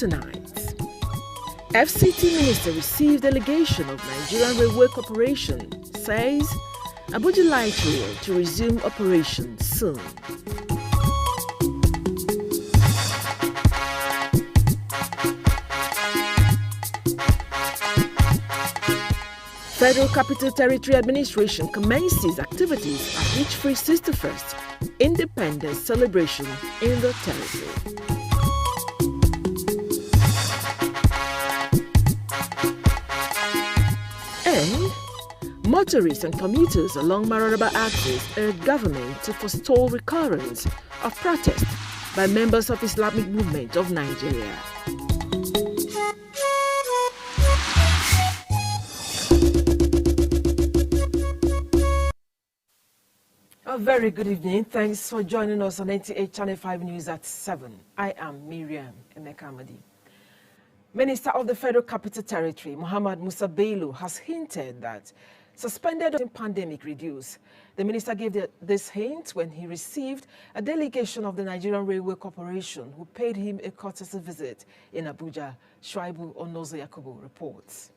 tonight. FCT Minister received delegation of Nigerian Railway Corporation, says Abuja Light Rail to resume operation soon. Federal Capital Territory Administration commences activities at each free 61st Independence celebration in the territory. And motorists and commuters along Mararaba axis urge government to forestall recurrence of protest by members of Islamic Movement of Nigeria. A very good evening. Thanks for joining us on 98 Channel 5 News at 7. I am Miriam Emekamadi. Minister of the Federal Capital Territory, Muhammad Musa Bello, has hinted that suspended pandemic reduce. The minister gave this hint when he received a delegation of the Nigerian Railway Corporation who paid him a courtesy visit in Abuja. Shuaibu Onozo Yakubu reports.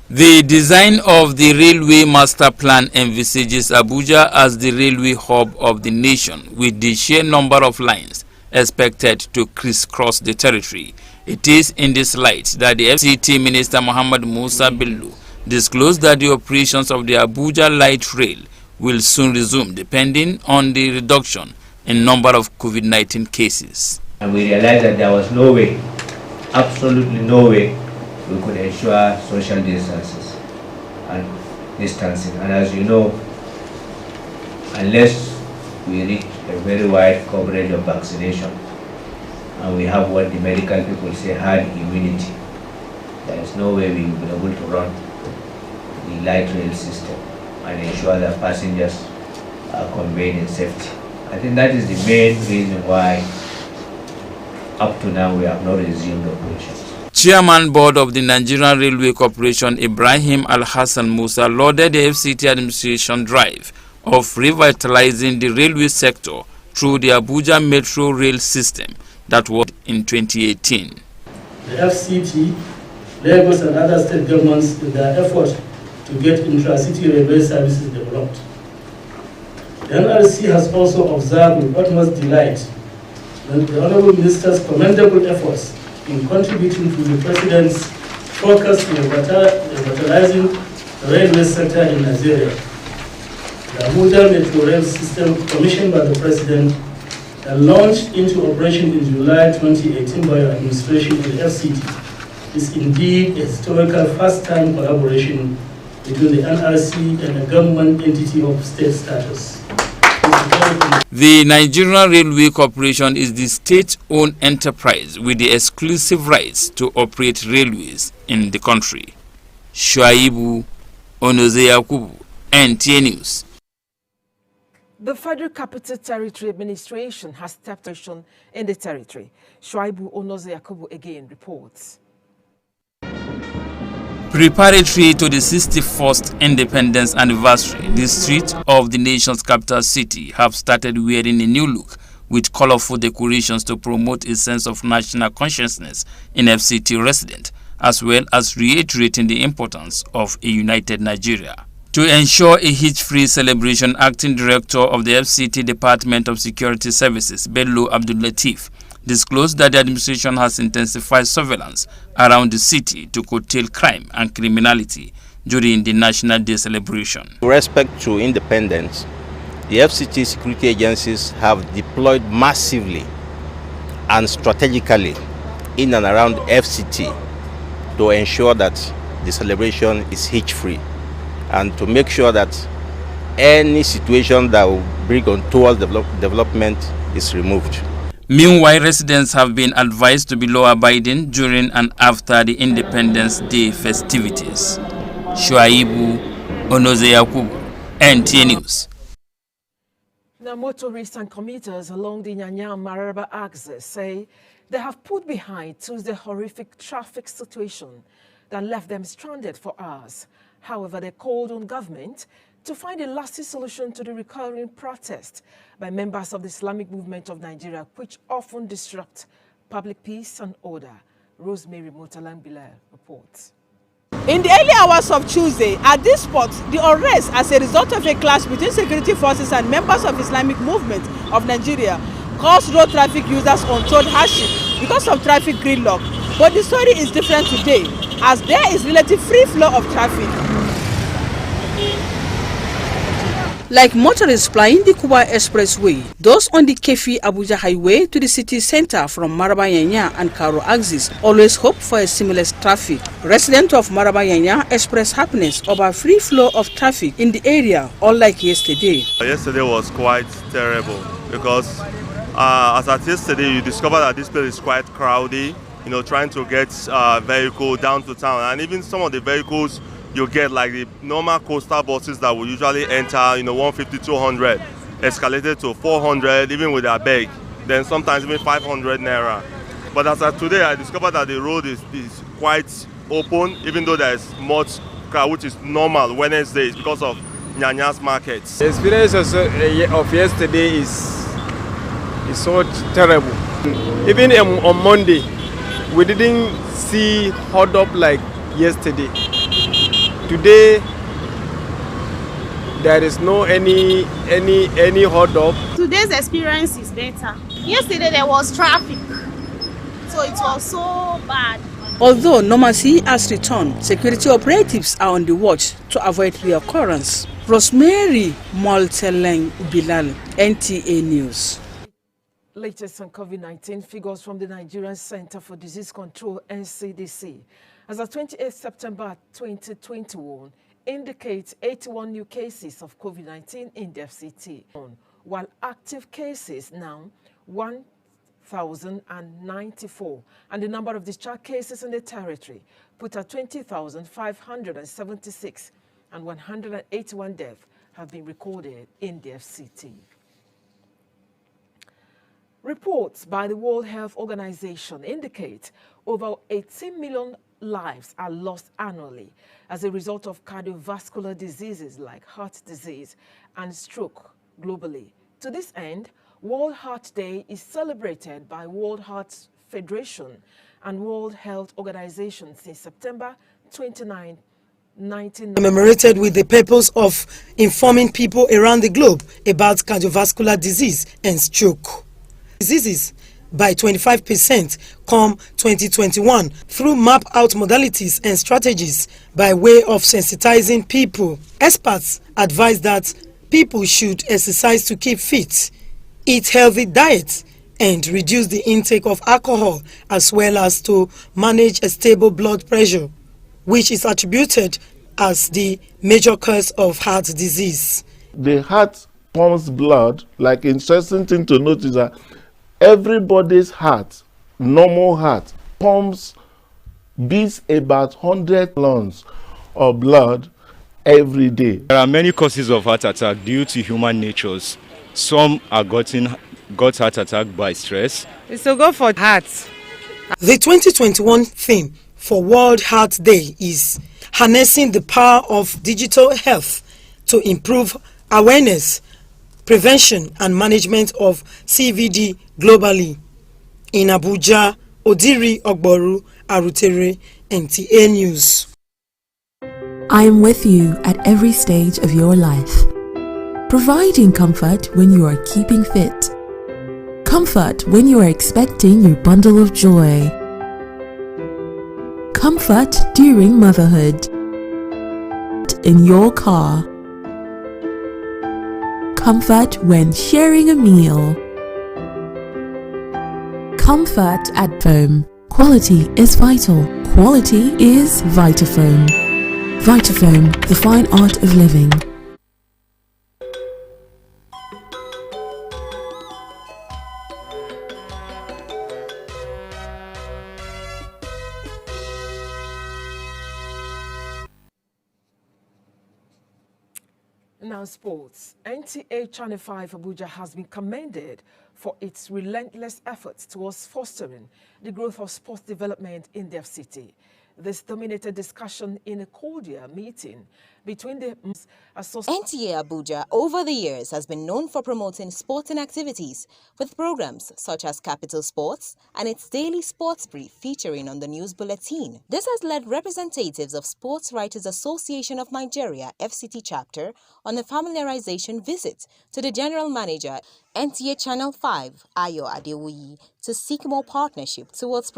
The design of the railway master plan envisages Abuja as the railway hub of the nation, with the sheer number of lines expected to crisscross the territory. It is in this light that the FCT Minister Muhammad Musa Bello disclosed that the operations of the Abuja Light Rail will soon resume, depending on the reduction in number of COVID-19 cases. And we realized that there was no way, absolutely no way, we could ensure social distances and distancing. And as you know, unless we reach a very wide coverage of vaccination and we have what the medical people say herd immunity, there is no way we will be able to run the light rail system and ensure that passengers are conveyed in safety. I think that is the main reason why up to now we have not resumed operations. Chairman Board of the Nigerian Railway Corporation Ibrahim Al-Hassan Musa lauded the FCT administration drive of revitalizing the railway sector through the Abuja Metro Rail system that was in 2018. The FCT, Lagos and other state governments in their effort to get intra-city railway services developed. The NRC has also observed with utmost delight the Honorable Minister's commendable efforts in contributing to the President's focus on revitalizing the railway sector in Nigeria. The Abuja Metro Rail system, commissioned by the President and launched into operation in July 2018 by your administration in the FCT, is indeed a historical first-time collaboration between the NRC and a government entity of state status. The Nigerian Railway Corporation is the state-owned enterprise with the exclusive rights to operate railways in the country. Shuaibu Onozo Yakubu, NTA News. The Federal Capital Territory Administration has stepped in the territory. Shuaibu Onozo Yakubu again reports. Preparatory to the 61st Independence Anniversary, the streets of the nation's capital city have started wearing a new look with colorful decorations to promote a sense of national consciousness in FCT residents, as well as reiterating the importance of a united Nigeria. To ensure a hitch-free celebration, Acting Director of the FCT Department of Security Services, Bello Abdul Latif, disclosed that the administration has intensified surveillance around the city to curtail crime and criminality during the National Day celebration. With respect to independence, the FCT security agencies have deployed massively and strategically in and around FCT to ensure that the celebration is hitch-free and to make sure that any situation that will bring untoward development is removed. Meanwhile, residents have been advised to be law-abiding during and after the Independence Day festivities. Shuaibu Onozo Yakubu, NTA News. Now, motorists and commuters along the Nyanya-Mararaba axis say they have put behind Tuesday's horrific traffic situation that left them stranded for hours. However, they called on government to find a lasting solution to the recurring protest by members of the Islamic movement of Nigeria, which often disrupt public peace and order. Rosemary Motalang-Bilal reports. In the early hours of Tuesday, at this spot, the unrest as a result of a clash between security forces and members of Islamic movement of Nigeria caused road traffic users untold hardship because of traffic gridlock. But the story is different today, as there is relative free flow of traffic. Like motorists plying the Kuba Expressway, those on the Kefi-Abuja highway to the city center from Maraba-Yanya and Karo axis always hope for a seamless traffic. Residents of Maraba-Yanya express happiness over free flow of traffic in the area, unlike yesterday. Yesterday was quite terrible because as at yesterday you discover that this place is quite crowded, trying to get vehicle down to town, and even some of the vehicles you get, like the normal coastal buses that will usually enter 150, 200 escalated to 400, even with their bag, then sometimes even 500 naira. But as of today, I discovered that the road is quite open, even though there is much crowd, which is normal Wednesdays because of Nyanya's markets. The experience of yesterday is so terrible. Even on Monday, we didn't see hold up like yesterday. Today, there is no any hold up. Today's experience is better. Yesterday there was traffic, so it was so bad. Although normalcy has returned, security operatives are on the watch to avoid reoccurrence. Rosemary Motalang-Bilal, NTA News. Latest on COVID-19 figures from the Nigerian Center for Disease Control, NCDC. As of 28 September 2021, indicates 81 new cases of COVID-19 in the FCT, while active cases now 1,094, and the number of discharged cases in the territory put at 20,576, and 181 deaths have been recorded in the FCT. Reports by the World Health Organization indicate over 18 million lives are lost annually as a result of cardiovascular diseases like heart disease and stroke globally. To this end, World Heart Day is celebrated by World Heart Federation and World Health Organization since September 29, 1990. Commemorated with the purpose of informing people around the globe about cardiovascular disease and stroke diseases by 25% come 2021 through map out modalities and strategies by way of sensitizing people. Experts advise that people should exercise to keep fit, eat healthy diets, and reduce the intake of alcohol, as well as to manage a stable blood pressure, which is attributed as the major cause of heart disease. The heart pumps blood. Like, interesting thing to note is that everybody's heart, normal heart, beats about 100 gallons of blood every day. There are many causes of heart attack due to human natures. Some are got heart attack by stress. It's to go for hearts. The 2021 theme for World Heart Day is harnessing the power of digital health to improve awareness, prevention and management of CVD globally. In Abuja, Odiri Ogboru, Arutere, NTA News. I am with you at every stage of your life, providing comfort when you are keeping fit, comfort when you are expecting your bundle of joy, comfort during motherhood, in your car, comfort when sharing a meal, comfort at home. Quality is vital. Quality is Vitafoam. Vitafoam, the fine art of living. Now sports. NTA Channel 5 Abuja has been commended for its relentless efforts towards fostering the growth of sports development in their city. This dominated discussion in a cordial meeting between the NTA Abuja over the years has been known for promoting sporting activities with programs such as Capital Sports and its daily sports brief featuring on the news bulletin. This has led representatives of Sports Writers Association of Nigeria FCT chapter on a familiarization visit to the general manager NTA Channel 5 Ayo Adewoyi to seek more partnership towards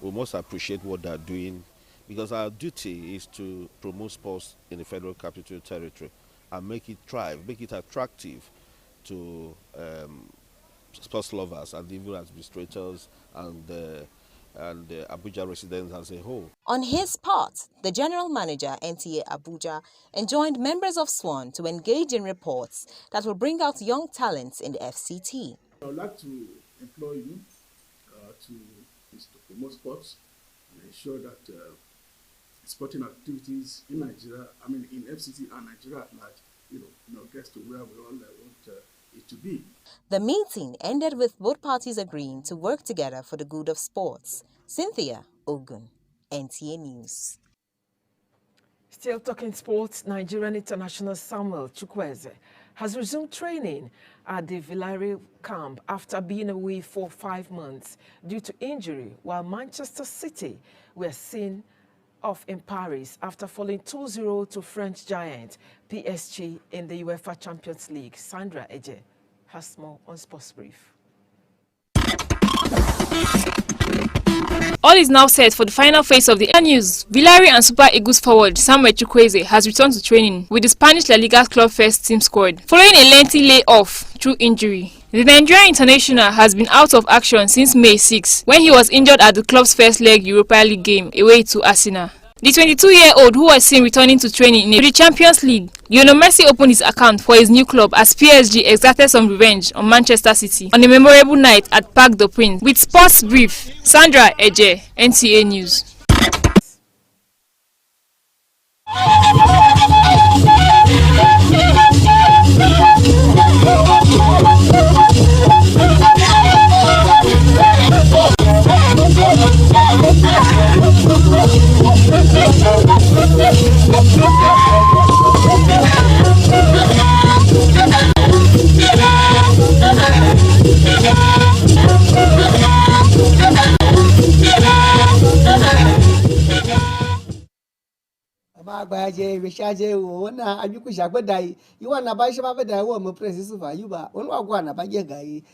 we must appreciate what they're doing, because our duty is to promote sports in the Federal Capital Territory and make it thrive, make it attractive to sports lovers and even administrators and Abuja residents as a whole. On his part, the General Manager NTA Abuja enjoined members of SWAN to engage in reports that will bring out young talents in the FCT. I would like to employ you to promote sports and ensure that sporting activities in Nigeria, in FCT and Nigeria at large, gets to where we all want it to be. The meeting ended with both parties agreeing to work together for the good of sports. Cynthia Ogun, NTA News. Still talking sports, Nigerian international Samuel Chukwueze has resumed training at the Villarreal camp after being away for 5 months due to injury, while Manchester City were seen off in Paris after falling 2-0 to French giant PSG in the UEFA Champions League. Sandra Eje has more on Sports Brief. All is now set for the final phase of the news. Villarreal and Super Eagles forward Samuel Chukwueze has returned to training with the Spanish La Liga club first team squad following a lengthy layoff through injury. The Nigerian international has been out of action since May 6 when he was injured at the club's first leg Europa League game away to Arsenal. The 22-year-old, who was seen returning to training in the Champions League, Lionel Messi opened his account for his new club as PSG exerted some revenge on Manchester City on a memorable night at Parc des Princes. With Sports Brief, Sandra Eje, NTA News. Agbaje reshaje wona ajuku shagbedai iwa na ba sheba bedai wo mo president fa yuba wonu agwa na ba je gai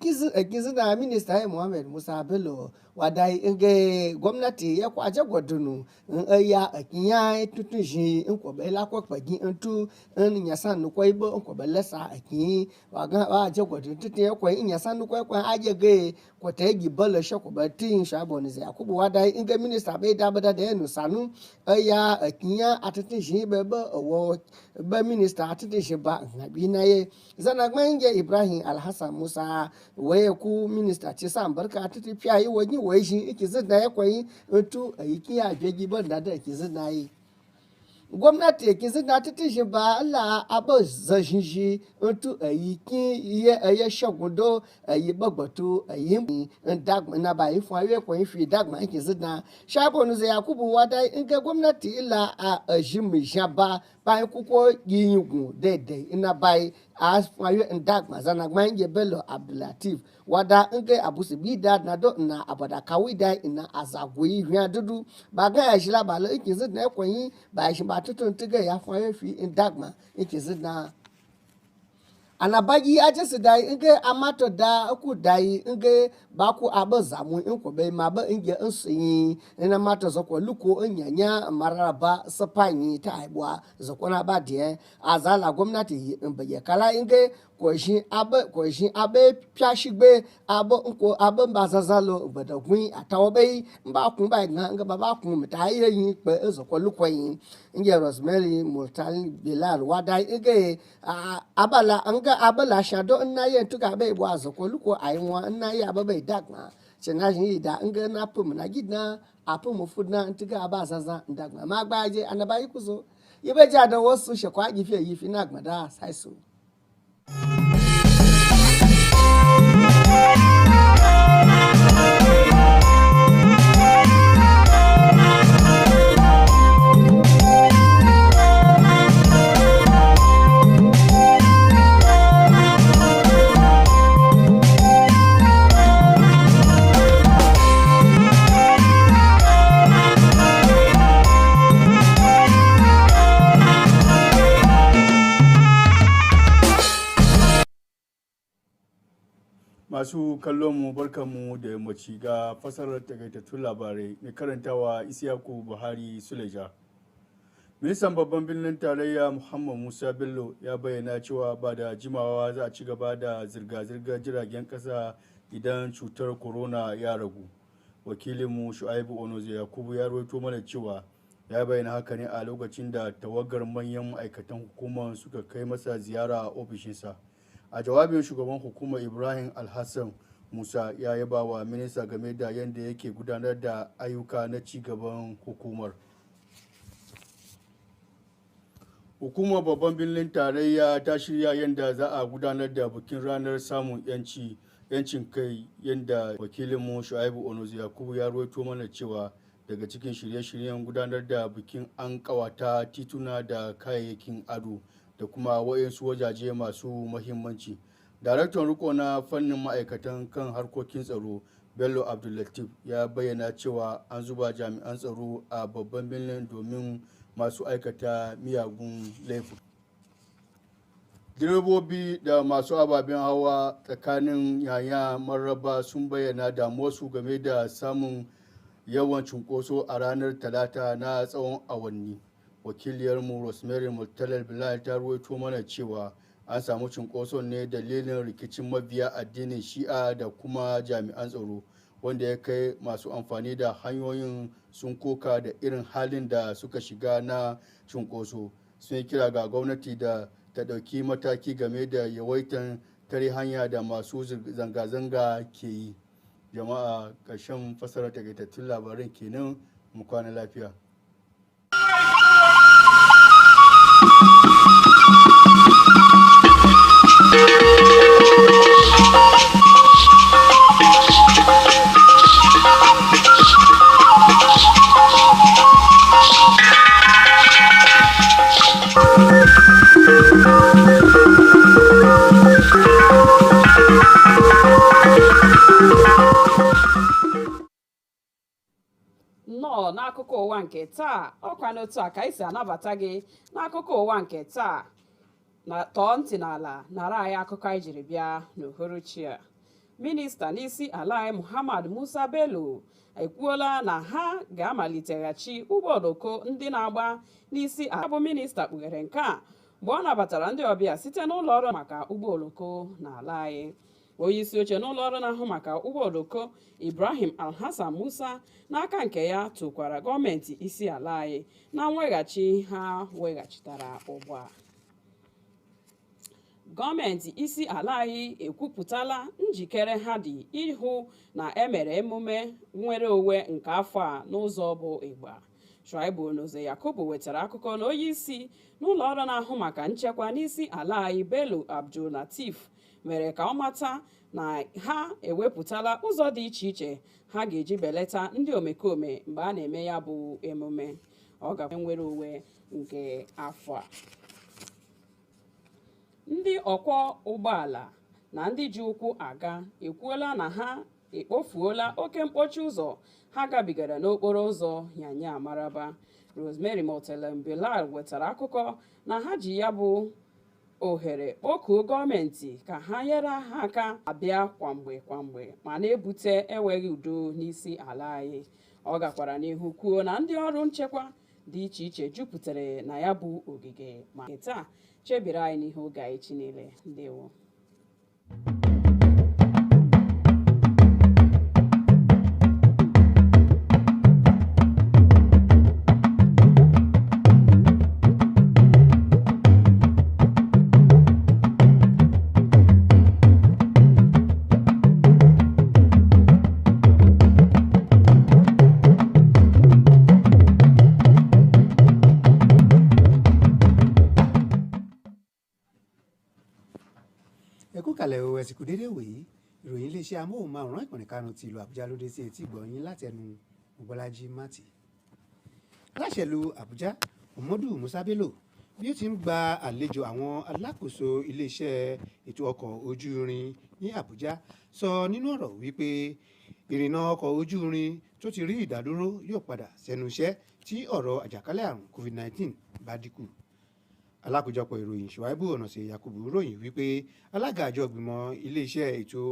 kizu na minister Mohammed Musa Bello wadai nge gwamnati ya kwaje gwadunu ya akinya tutunji nkobe la kwakpagi ntu nyasan no ko ibo nkobe lesa akin wa je gwadunu tutin ya ko nyasan no ko aje ge ko tegi bolo shoko batin shabonize yakubu wadai nge minister be da bada de no sanu ya akinya atutunji bebe owo be minister atutunji ba ngabi na ye zana gmanje Ibrahim Alhassan Musa waye ku minister ce san barka tuti fiyayi wani waye shi yake zina ya koyi to yake ya begi ban da yake zina yi gwamnati yake zina tuti shi ba Allah abo zashin shi to yake ya shagudo yi bagbatu yi dagma na ba yi fawe koyi fi dagma yake zina shabonu zai Yakubu wada in ga gwamnati illa a jimi shaba bayan kuko yingu daidai ina bai as fayo ndagma zana gmanje Bello Abdulatif wada nge abusibi da na do na abada kawida ina azagui hwa dudu baga ya shila balo ikizi na ekwenyi ba shi ba tutun tiga ya fayo fi ndagma ikizi na anabaji aje su dai nge amato da ku dai nge ba ku abazamu inko bai ma ba inge insuyi ina mato zako luko nyanya maraba sapanyi ta aibwa zako na ba die azala gwamnati baye kala inge koshi abe pyashigbe abo nko abo mbazazalo badagwi atawobe mba kun ba nga baba kun mta yin pe zako luko yin inge Rosemary Mortal Bilal wada inge abala anga abala shado na yen tuga be bwa zako luko ayinwa na ya babe dagma chenajin da inge na pum na gidna apum fudna ntiga abazaza ndagma magbaje anabai kuzo ibeja da wasu shekwa gife yifi na gmada saiso Masu kallon mu barkanmu da yammaci ga fasarar takaitattun labarai mai karantawa Isiyaku Buhari Suleja. Ministan babban birnin tarayya Muhammad Musa Bello ya bayyana cewa ba da jimawa za a ci gaba da zirga-zirgar jiragen ƙasa idan cutar corona ya ragu. Wakilinmu Shu'aibu Onoze Yakubu ya rawaito mana cewa ya bayyana haka ne a lokacin da tawagar manyan ma'aikatan hukumar suka kai masa ziyara a ofishinsa. A jawabin shugaban hukumar Ibrahim Alhassan Musa ya yaba wa minista game da yadda yake gudanar da ayyuka na ci gaban hukumar. Hukumar babban birnin tarayya ta shirya yadda za a gudanar da bikin ranar samun yancin kai, yadda wakilinmu Shu'aibu Onozi Yakubu ya rawaito mana cewa daga cikin shirye-shiryen gudanar da bikin an kawata tituna da kayayyakin ado da kuma wayansu wajaje masu muhimmanci. Daraktan riko na fannin ma'aikatan kan harkokin tsaro Bello Abdullatif ya bayyana cewa an zuba jami'an tsaro a babban birnin domin masu aikata miyagun laifin. Direbobi da masu ababen hawa tsakanin yaya maraba sun bayyana damuwarsu game da samun yawan cunkoso a ranar talata na tsawon awanni. Wakiliyarmu Rosemary Murtalar Bilal ta ruwaito mana cewa an samu cunkoson ne dalilin rikicin mabiya addinin shi'a da kuma jami'an tsaro, wanda ya kai masu amfani da hanyoyin sun koka da irin halin da suka shiga na cunkoso. Sun yi kira ga gwamnati da ta ɗauki mataki game da yawaitan tare hanya da masu zanga-zanga ke yi. Jama'a, ƙarshen fasarar takaitattun labaran kenan, mu kwana lafiya. Nnọọ n'akụkọ ụwa nke taa, ọkwa n'otu a ka anyị si anabata gị n'akụkọ ụwa nke taa. Na tọọ ntị n'ala nara anyị akụkọ anyị jiri bịa n'uhuruchi a. Minista n'isi ala anyị Muhammad Musa Bello ekwuola na ha ga-amaliteghachi ụgbọ oloko ndị na-agba n'isi ala. Bụ minista kpughere nke a mgbe ọ nabatara ndị ọbịa site n'ụlọ ọrụ maka ụgbọ oloko n'ala anyị. Onyeisi oche n'ụlọ ọrụ na-ahụ maka ụgbọ oloko Ibrahim Alhassan Musa n'aka nke ya tokwara gọọmenti isi ala anyị na mweghachi ha weghachitara ụgbọ a. Gọọmenti isi ala anyị ekwupụtala njikere ha dị ịhụ na emere emume nnwere onwe nke afọ a n'ụzọ bụ ịgba. Shuaibu Onoze Yakubu wetara akụkọ na onyeisi n'ụlọ ọrụ na-ahụ maka nchekwa n'isi ala anyị Bello Abdullatif mere ka ọ mata na ha ewepụtala ụzọ dị iche iche ha ga-eji belata ndị omekome mgbe a na-eme ya bụ emume. Ọ ga nwere onwe nke afọ a. Ndị ọkwọ ụgbọala na ndị ji ụkwụ aga ekwuola na ha ekpofuola oke mkpọchi ụzọ ha gabigara n'okporo ụzọ Yanya Maraba. Rosemary Murtalar Bilal wetara akụkọ na ha ji ya bụ ohere kpọkuo gọọmenti ka ha nyere ha aka abịa kwamgbe ma na-ebute enweghị udo n'isi ala anyị. Ọ gakwara n'ihu kwuo na ndị ọrụ nchekwa dị iche iche jupụtara na ya bụ ogige ma taa chebiri anyị n'ihe oge anyị chi niile. Ndewo. Ẹ̀sìnkú dédé wèé ìròyìn iléeṣẹ́ amóhùnmáwòrán ìkànnì karùn-ún ti ìlú Àbújá ló dé sí etí ìgbọ̀nyín láti ẹnu Mobọ́lájí Mati. Aláṣẹ ìlú Àbújá Muhammadu Musa Bello bí ó ti ń gba àlejò àwọn alákòóso iléeṣẹ́ ètò ọkọ̀ ojú irin ní Àbújá sọ nínú ọ̀rọ̀ wípé ìrìnnà ọkọ̀ ojú irin tó ti rí ìdádúró yóò padà sẹ́nu iṣẹ́ tí ọ̀rọ̀ àjàkálẹ̀ àrùn COVID-19 bá dínkù. alákòjọpọ̀ ìròyìn Ṣùáìbù Ọ̀nàṣe Yakubu ròyìn wípé alága àjọ ìgbìmọ̀ iléeṣẹ́ ètò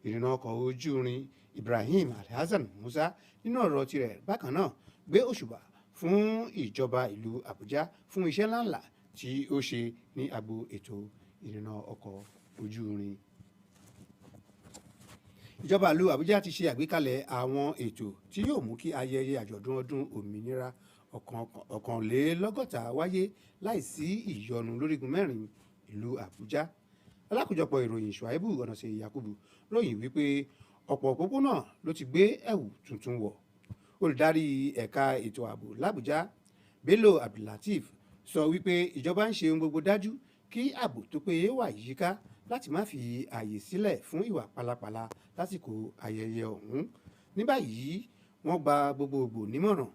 ìrìnnà ọkọ̀ ojú irin Ibrahim Alhassan Musa nínú ọ̀rọ̀ tirẹ̀ bákan náà gbé òṣùbà fún ìjọba ìlú Àbújá fún iṣẹ́ ńláńlá tí ó ṣe ní agbo ètò ìrìnnà ọkọ̀ ojú irin. Ìjọba ìlú Àbújá ti ṣe àgbékalẹ̀ àwọn ètò tí yóò mú kí ayẹyẹ àjọ̀dún ọdún òmìnira ọ̀kànlélọ́gọ́ta wáyé láìsí ìyọnu lórígun mẹ́rin ìlú Àbújá. Alákòjọpọ̀ ìròyìn Ṣùáìbù Ọ̀nàṣe Yakubu ròyìn wípé ọ̀pọ̀ òpópónà ló ti gbé ẹ̀wù tuntun wọ̀. Olùdarí ẹ̀ka ètò ààbò l'Àbújá Bello Abdullateef sọ wípé ìjọba ń ṣe ohun gbogbo dájú kí ààbò tó péye wà yíká láti má fi ààyè sílẹ̀ fún ìwà pálapàla lásìkò ayẹyẹ ọ̀hún. Ní báyìí wọ́n gba gbogbogbò nímọ̀ràn